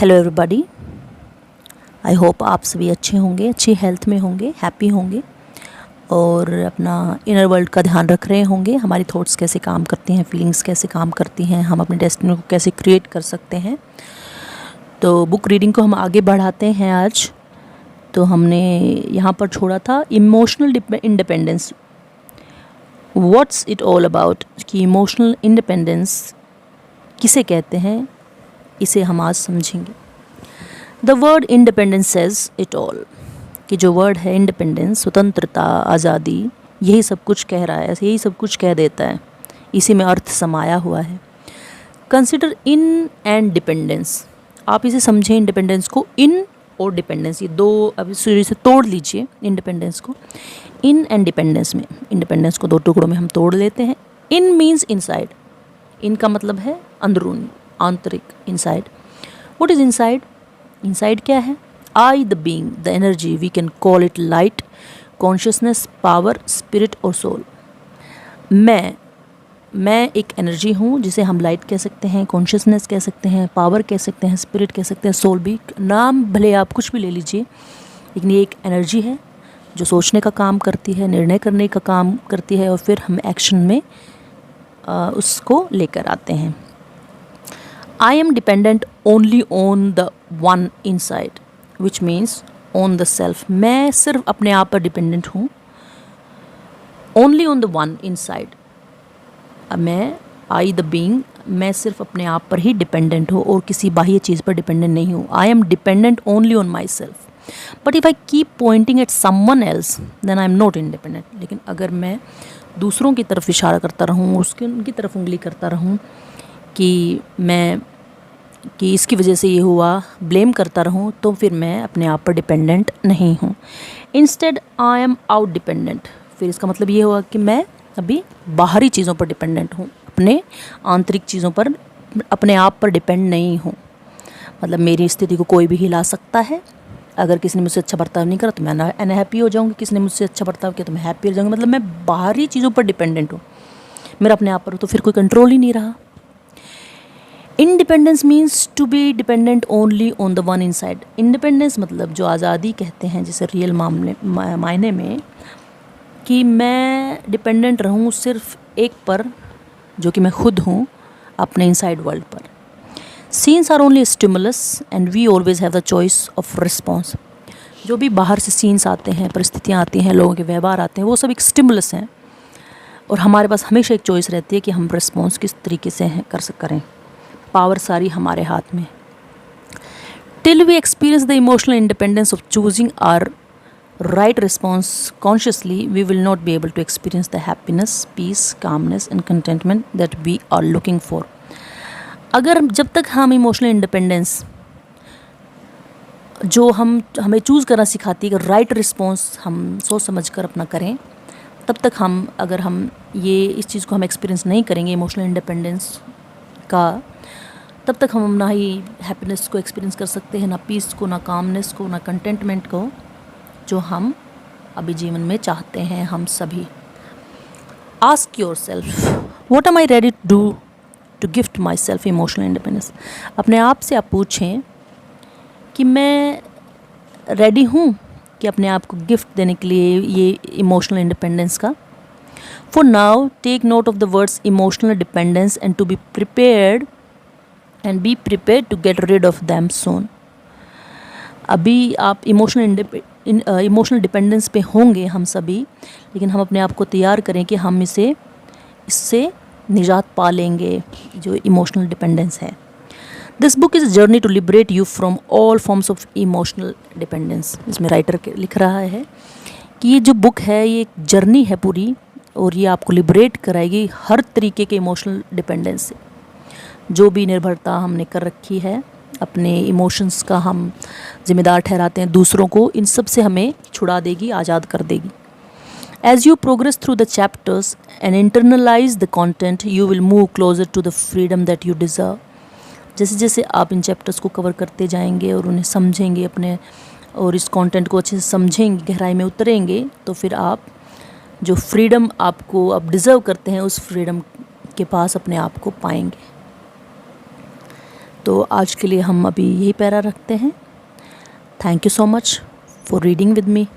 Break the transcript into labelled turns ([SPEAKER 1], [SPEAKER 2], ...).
[SPEAKER 1] Hello everybody, I hope आप सभी अच्छे होंगे, अच्छी हेल्थ में होंगे, हैप्पी होंगे और अपना इनर वर्ल्ड का ध्यान रख रहे होंगे। हमारी थॉट्स कैसे काम करती हैं, फीलिंग्स कैसे काम करती हैं, हम अपने डेस्टिनी को कैसे क्रिएट कर सकते हैं। तो बुक रीडिंग को हम आगे बढ़ाते हैं। आज तो हमने यहाँ पर छोड़ा था emotional independence. What's it all about, कि इमोशनल इंडिपेंडेंस किसे कहते हैं, इसे हम आज समझेंगे। The word independence says it all, कि जो वर्ड है इंडिपेंडेंस, स्वतंत्रता, आज़ादी, यही सब कुछ कह रहा है, यही सब कुछ कह देता है, इसी में अर्थ समाया हुआ है। कंसिडर इन एंड डिपेंडेंस, आप इसे समझें इंडिपेंडेंस को, इन और डिपेंडेंस, ये दो अभी सूर्य से तोड़ लीजिए इंडिपेंडेंस को। इन एंड डिपेंडेंस में, इंडिपेंडेंस को दो टुकड़ों में हम तोड़ लेते हैं। इन मीन्स इनसाइड, इन का मतलब है अंदरूनी, आंतरिक, inside. What is inside? Inside क्या है? I the being, the energy, we can call it light, consciousness, power, spirit और सोल। मैं एक एनर्जी हूँ जिसे हम लाइट कह सकते हैं, कॉन्शियसनेस कह सकते हैं, पावर कह सकते हैं, स्पिरिट कह सकते हैं, सोल भी। नाम भले आप कुछ भी ले लीजिए, लेकिन ये एक एनर्जी है जो सोचने का काम करती है, निर्णय करने का काम करती है और फिर हम एक्शन में उसको लेकर आते हैं। I am dependent only on the one inside, which means on the self. मैं सिर्फ अपने आप पर डिपेंडेंट हूँ, only on the one inside. मैं I the being, मैं सिर्फ अपने आप पर ही डिपेंडेंट हूँ और किसी बाह्य चीज़ पर डिपेंडेंट नहीं हूँ। I am dependent only on myself. But if I keep pointing at someone else, then I am not independent. लेकिन अगर मैं दूसरों की तरफ इशारा करता रहूँ, उनकी तरफ उंगली करता रहूँ कि इसकी वजह से ये हुआ, ब्लेम करता रहूँ, तो फिर मैं अपने आप पर डिपेंडेंट नहीं हूँ। Instead I am out dependent, फिर इसका मतलब ये हुआ कि मैं अभी बाहरी चीज़ों पर डिपेंडेंट हूँ, अपने आंतरिक चीज़ों पर, अपने आप पर डिपेंड नहीं हूँ। मतलब मेरी स्थिति को कोई भी हिला सकता है। अगर किसी ने मुझसे अच्छा बर्ताव नहीं करा तो मैं अनहैप्पी हो जाऊँगी, किसी ने मुझसे अच्छा बर्ताव किया तो मैं हैप्पी हो जाऊँगी। मतलब मैं बाहरी चीज़ों पर डिपेंडेंट हूँ, मेरा अपने आप पर तो फिर कोई कंट्रोल ही नहीं रहा। Independence means to be dependent only on the one inside. Independence मतलब जो आज़ादी कहते हैं जिसे रियल मायने में, कि मैं डिपेंडेंट रहूँ सिर्फ एक पर, जो कि मैं खुद हूँ, अपने इनसाइड वर्ल्ड पर। Scenes are only stimulus and we always have the choice of response. जो भी बाहर से सीन्स आते हैं, परिस्थितियाँ आती हैं, लोगों के व्यवहार आते हैं, वो सब एक स्टिमुलस हैं और हमारे पास हमेशा एक चॉइस रहती है कि हम रिस्पॉन्स किस तरीके से करें। पावर सारी हमारे हाथ में। Till we experience the emotional independence of choosing our right response consciously, we will not be able to experience the happiness, peace, calmness and contentment that we are looking for. जब तक हम emotional independence जो हमें choose करना सिखाती है कि right response हम सोच समझ कर अपना करें, तब तक अगर हम इस चीज़ को हम एक्सपीरियंस नहीं करेंगे, इमोशनल इंडिपेंडेंस का, तब तक हम ना ही हैप्पीनेस को एक्सपीरियंस कर सकते हैं, ना पीस को, ना कामनेस को, ना कंटेंटमेंट को, जो हम अभी जीवन में चाहते हैं हम सभी। Ask yourself, what am I ready to do to gift myself emotional independence. अपने आप से आप पूछें कि मैं रेडी हूँ कि अपने आप को गिफ्ट देने के लिए ये इमोशनल इंडिपेंडेंस का। For now take note of the words emotional dependence and to be prepared and be prepared to get rid of them soon. अभी आप इमोशनल डिपेंडेंस पे होंगे हम सभी, लेकिन हम अपने आप को तैयार करें कि हम इससे निजात पा लेंगे, जो इमोशनल डिपेंडेंस है। This book is journey to liberate you from all forms of emotional dependence. इसमें राइटर लिख रहा है कि ये जो बुक है ये एक जर्नी है पूरी, और ये आपको लिबरेट कराएगी हर तरीके के इमोशनल डिपेंडेंस से। जो भी निर्भरता हमने कर रखी है, अपने इमोशंस का हम जिम्मेदार ठहराते हैं दूसरों को, इन सब से हमें छुड़ा देगी, आज़ाद कर देगी। As you progress through the chapters and internalise the content, you will move closer to the freedom that you deserve. जैसे जैसे आप इन चैप्टर्स को कवर करते जाएंगे और उन्हें समझेंगे अपने, और इस कंटेंट को अच्छे से समझेंगे, गहराई में उतरेंगे, तो फिर आप जो फ्रीडम आपको आप डिज़र्व करते हैं, उस फ्रीडम के पास अपने आप को पाएंगे। तो आज के लिए हम अभी यही पैरा रखते हैं। Thank you so much for reading with me.